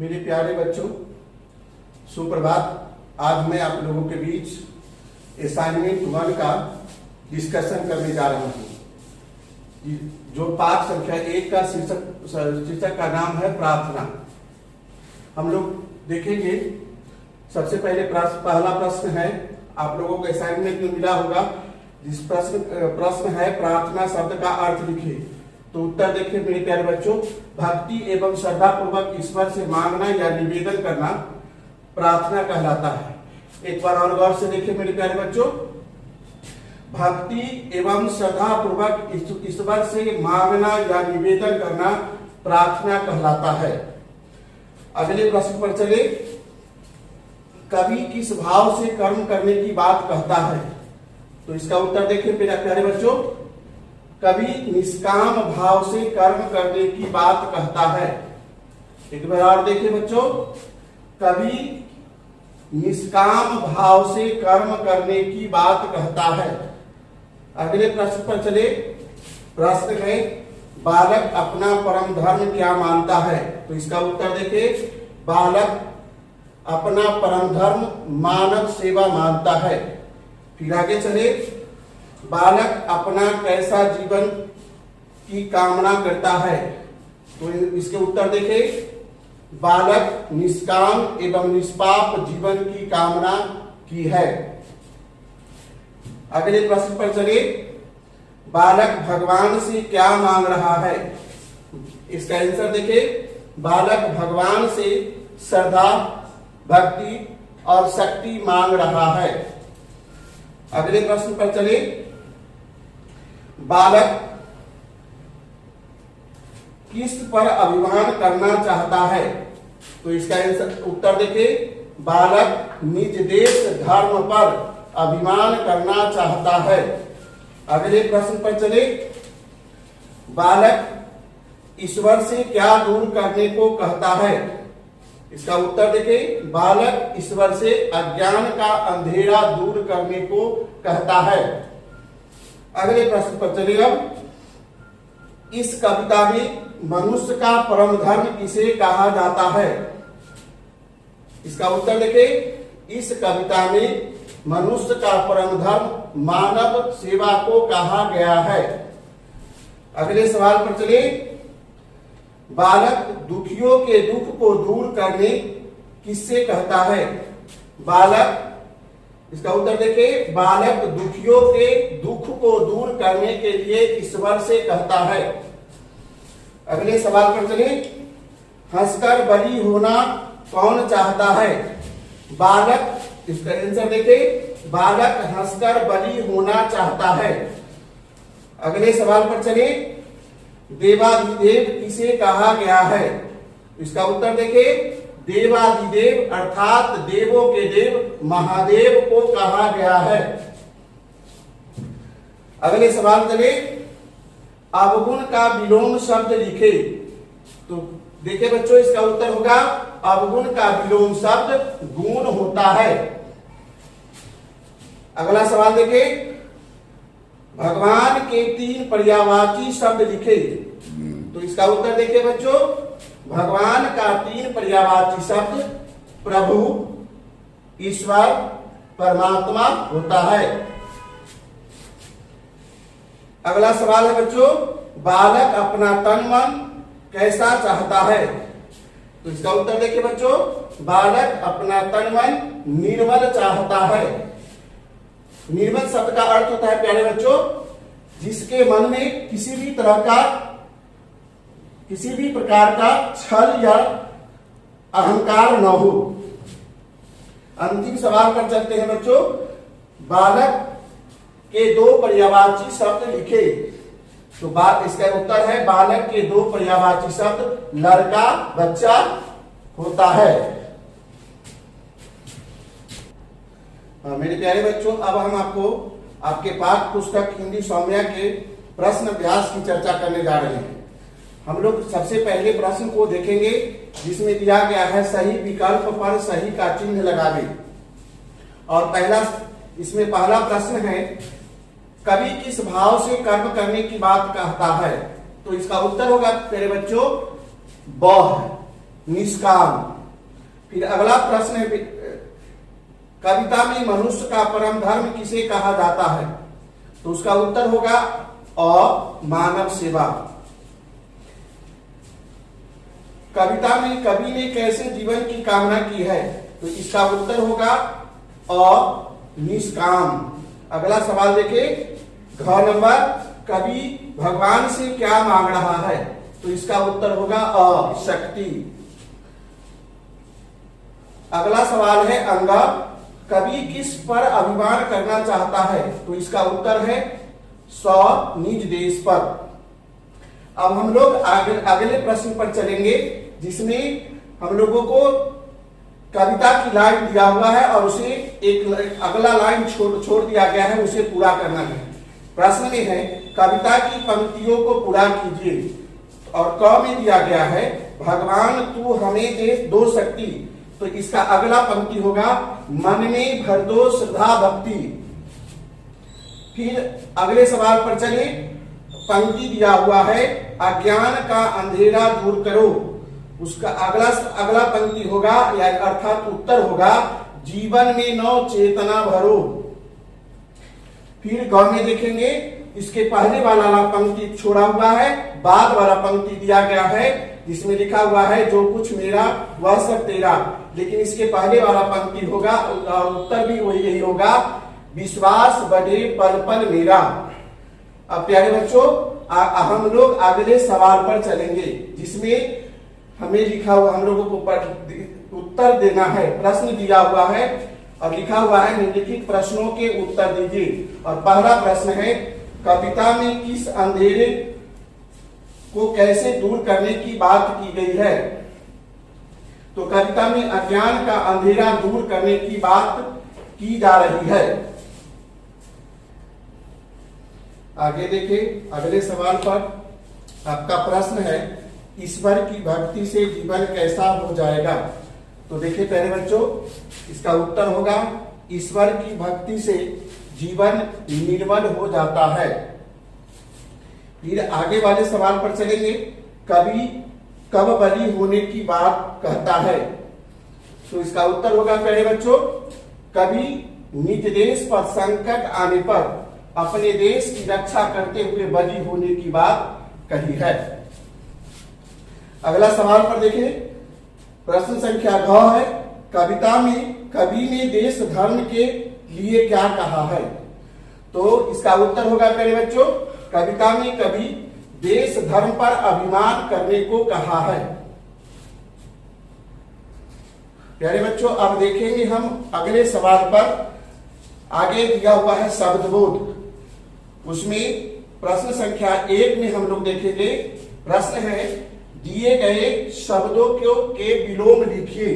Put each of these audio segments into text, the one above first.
मेरे प्यारे बच्चों, सुप्रभात। आज मैं आप लोगों के बीच असाइनमेंट 1 का डिस्कशन करने जा रहा हूँ। जो पाठ संख्या 1 का शीर्षक का नाम है प्रार्थना। हम लोग देखेंगे। सबसे पहले पहला प्रश्न है, आप लोगों को असाइनमेंट में मिला होगा, जिस प्रश्न है प्रार्थना शब्द का अर्थ लिखिए। तो उत्तर देखिए मेरे प्यारे बच्चों, भक्ति एवं श्रद्धा पूर्वक ईश्वर से मांगना या निवेदन करना प्रार्थना कहलाता है। एक बार और गौर से देखिए मेरे प्यारे बच्चों, भक्ति एवं श्रद्धा पूर्वक ईश्वर से मांगना या निवेदन करना प्रार्थना कहलाता है। अगले प्रश्न पर चले। कवि किस भाव से कर्म करने की बात कहता है? तो इसका उत्तर देखिए मेरे प्यारे बच्चों, कवि निष्काम भाव से कर्म करने की बात कहता है। एक बार और देखिए बच्चों, कवि निष्काम भाव से कर्म करने की बात कहता है। अगले प्रश्न पर चले। प्रश्न है, बालक अपना परम धर्म क्या मानता है? तो इसका उत्तर देखिए, बालक अपना परम धर्म मानव सेवा मानता है। फिर आगे चले। बालक अपना कैसा जीवन की कामना करता है? तो इसके उत्तर देखें, बालक निष्काम एवं निष्पाप जीवन की कामना की है। अगले प्रश्न पर चले। बालक भगवान से क्या मांग रहा है? इसका आंसर देखें, बालक भगवान से श्रद्धा, भक्ति और शक्ति मांग रहा है। अगले प्रश्न पर चले। बालक किस पर अभिमान करना चाहता है? तो इसका उत्तर देखिए, बालक निज देश धर्म पर अभिमान करना चाहता है। अगले प्रश्न पर चले। बालक ईश्वर से क्या दूर करने को कहता है? इसका उत्तर देखिए, बालक ईश्वर से अज्ञान का अंधेरा दूर करने को कहता है। अगले प्रश्न पर चलिए। अब इस कविता में मनुष्य का परम धर्म किसे कहा जाता है? इसका उत्तर देखिए, इस कविता में मनुष्य का परम धर्म मानव सेवा को कहा गया है। अगले सवाल पर चलिए। बालक दुखियों के दुख को दूर करने किससे कहता है? बालक, इसका उत्तर देखिए, बालक दुखियों के दुख को दूर करने के लिए ईश्वर से कहता है। अगले सवाल पर चलिए। हंसकर बली होना कौन चाहता है? बालक, इसका आंसर देखिए, बालक हंसकर बली होना चाहता है। अगले सवाल पर चलिए। देवाधिदेव किसे कहा गया है? इसका उत्तर देखिए, देवाधिदेव अर्थात देवों के देव महादेव को कहा गया है। अगले सवाल चले। अवगुण का विलोम शब्द लिखे। तो देखिए बच्चों, इसका उत्तर होगा, अवगुण का विलोम शब्द गुण होता है। अगला सवाल देखिए। भगवान के 3 पर्यायवाची शब्द लिखे। तो इसका उत्तर देखिए बच्चों, भगवान का 3 पर्यायवाची शब्द प्रभु, ईश्वर, परमात्मा होता है। अगला सवाल है बच्चों, बालक अपना तन मन कैसा चाहता है? तो इसका उत्तर देखिए बच्चों, बालक अपना तन मन निर्मल चाहता है। निर्मल शब्द का अर्थ होता है प्यारे बच्चों, जिसके मन में किसी भी प्रकार का छल या अहंकार न हो। अंतिम सवाल पर चलते हैं बच्चों। बालक के 2 पर्यायवाची शब्द लिखे। तो इसका उत्तर है, बालक के 2 पर्यायवाची शब्द लड़का, बच्चा होता है। मेरे प्यारे बच्चों, अब हम आपको आपके पाठ पुस्तक हिंदी सौम्या के प्रश्न व्यास की चर्चा करने जा रहे हैं। हम लोग सबसे पहले प्रश्न को देखेंगे, जिसमें दिया गया है सही विकल्प पर सही का चिन्ह लगावे। और इसमें पहला प्रश्न है, कवि किस भाव से कर्म करने की बात कहता है? तो इसका उत्तर होगा मेरे बच्चों, बौह। निष्काम। फिर अगला प्रश्न है, कविता में मनुष्य का परम धर्म किसे कहा जाता है? तो उसका उत्तर होगा अ, मानव सेवा। कविता में कवि ने कैसे जीवन की कामना की है? तो इसका उत्तर होगा अ, निष्काम। अगला सवाल देखिए, घ नंबर, कवि भगवान से क्या मांग रहा है? तो इसका उत्तर होगा अ, शक्ति। अगला सवाल है अंग, कवि किस पर अभिमान करना चाहता है? तो इसका उत्तर है स, निज देश पर। अब हम लोग अगले प्रश्न पर चलेंगे, जिसमें हम लोगों को कविता की लाइन दिया हुआ है और उसे एक अगला लाइन छोड़ दिया गया है, उसे पूरा करना है। प्रश्न में है, कविता की पंक्तियों को पूरा कीजिए, और क में दिया गया है, भगवान तू हमें दे दो शक्ति। तो इसका अगला पंक्ति होगा, मन में भर दो श्रद्धा भक्ति। फिर अगले सवाल पर चले, पंक्ति दिया हुआ है, अज्ञान का अंधेरा दूर करो। उसका अगला पंक्ति होगा, या अर्थात उत्तर होगा, जीवन में नव चेतना भरो। फिर ग में देखेंगे, इसके पहले वाला पंक्ति छोड़ा हुआ है, बाद वाला पंक्ति दिया गया है, जिसमें लिखा हुआ है, जो कुछ मेरा वह सब तेरा। लेकिन इसके पहले वाला पंक्ति होगा, और उत्तर भी वही यही होगा, विश्वास बढ़े पल पल मेरा। अब प्यारे बच्चों, हम लोग अगले सवाल पर चलेंगे, जिसमें हमें लिखा हुआ, हम लोगों को उत्तर देना है। प्रश्न दिया हुआ है और लिखा हुआ है, निम्नलिखित प्रश्नों के उत्तर दीजिए। और पहला प्रश्न है, कविता में किस अंधेरे को कैसे दूर करने की बात की गई है? तो कविता में अज्ञान का अंधेरा दूर करने की बात की जा रही है। आगे देखिए, अगले सवाल पर आपका प्रश्न है, ईश्वर की भक्ति से जीवन कैसा हो जाएगा? तो देखिए प्यारे बच्चों, इसका उत्तर होगा, ईश्वर की भक्ति से जीवन निर्मल हो जाता है। फिर आगे वाले सवाल पर चलेंगे, कवि कब बली होने की बात कहता है? तो इसका उत्तर होगा प्यारे बच्चों, कवि निज देश पर संकट आने पर अपने देश की रक्षा करते हुए बली होने की बात कही है। अगला सवाल पर देखिए, प्रश्न संख्या घ है, कविता में कवि ने देश धर्म के लिए क्या कहा है? तो इसका उत्तर होगा प्यारे बच्चों, कविता में कवि देश धर्म पर अभिमान करने को कहा है। प्यारे बच्चों, अब देखेंगे हम अगले सवाल पर, आगे दिया हुआ है शब्दबोध। उसमें प्रश्न संख्या 1 में हम लोग देखेंगे, प्रश्न है, दिए गए शब्दों के विलोम लिखिए।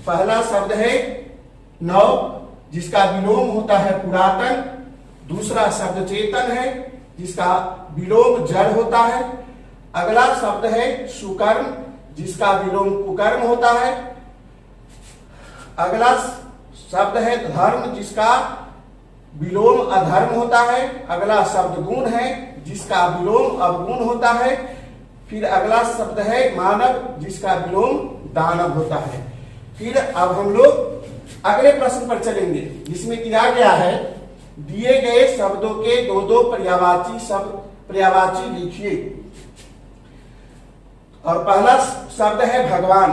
पहला शब्द है नव, जिसका विलोम होता है पुरातन। दूसरा शब्द चेतन है, जिसका विलोम जड़ होता है। अगला शब्द है सुकर्म, जिसका विलोम कुकर्म होता है। अगला शब्द है धर्म, जिसका विलोम अधर्म होता है। अगला शब्द गुण है, जिसका विलोम अवगुण होता है। फिर अगला शब्द है मानव, जिसका विलोम दानव होता है। फिर अब हम लोग अगले प्रश्न पर चलेंगे, जिसमें दिया गया है, दिए गए शब्दों के दो दो पर्यायवाची लिखिए। और पहला शब्द है भगवान।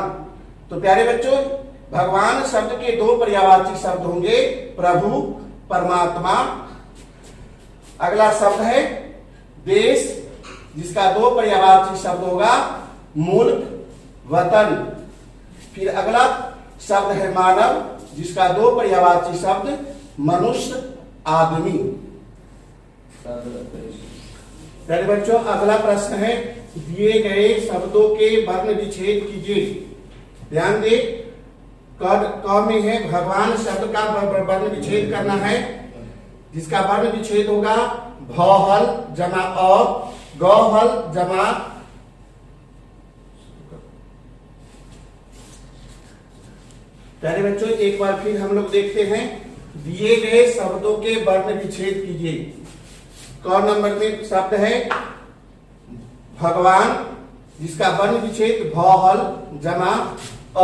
तो प्यारे बच्चों, भगवान शब्द के दो पर्यायवाची शब्द होंगे, प्रभु, परमात्मा। अगला शब्द है देश, जिसका दो पर्यायवाची शब्द होगा, मुल्क, वतन। फिर अगला शब्द है मानव, जिसका दो पर्यायवाची शब्द, मनुष्य, आदमी। पहले बच्चों, अगला प्रश्न है, दिए गए शब्दों के वर्ण विच्छेद कीजिए। ध्यान दे, क में है भगवान शब्द का वर्ण विच्छेद करना है, जिसका वर्ण विच्छेद होगा भहल जमा अ, गौहल जमा। प्यारे बच्चों, एक बार फिर हम लोग देखते हैं, दिए गए शब्दों के वर्ण विच्छेद कीजिए। क नंबर में शब्द है भगवान, जिसका वर्ण विच्छेद भ हल जमा अ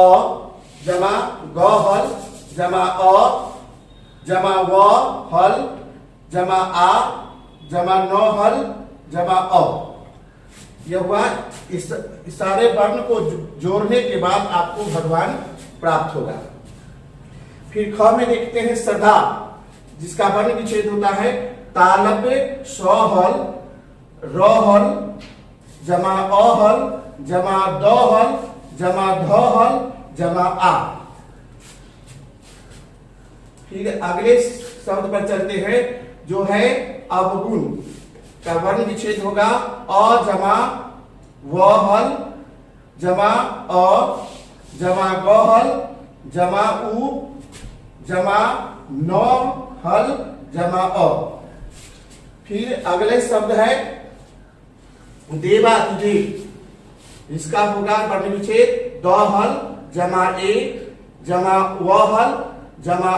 जमा ग हल जमा अ जमा व हल जमा आ जमा न हल जमा अ। यह हुआ। इस सारे वर्ण को जोड़ने के बाद आपको भगवान प्राप्त होगा। फिर ख में देखते हैं सदा, जिसका वर्ण विच्छेद होता है तालव्य स हल र हल जमा अ हल जमा द हल जमा ध हल जमा आ। फिर अगले शब्द पर चलते हैं जो है अवगुण का वर्ण विच्छेद होगा अ जमा व हल जमा अ जमा ग हल जमा उ जमा न हल जमा अ। फिर अगले शब्द है देवातिदेव, इसका होगा वर्ण विच्छेद द हल जमा ए जमा व हल जमा आ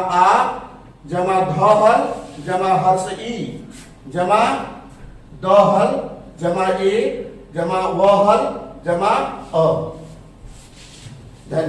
जमा ध हल जमा हर्ष ई जमा द हल जमा ए जमा व हल जमा अ। धन्यवाद।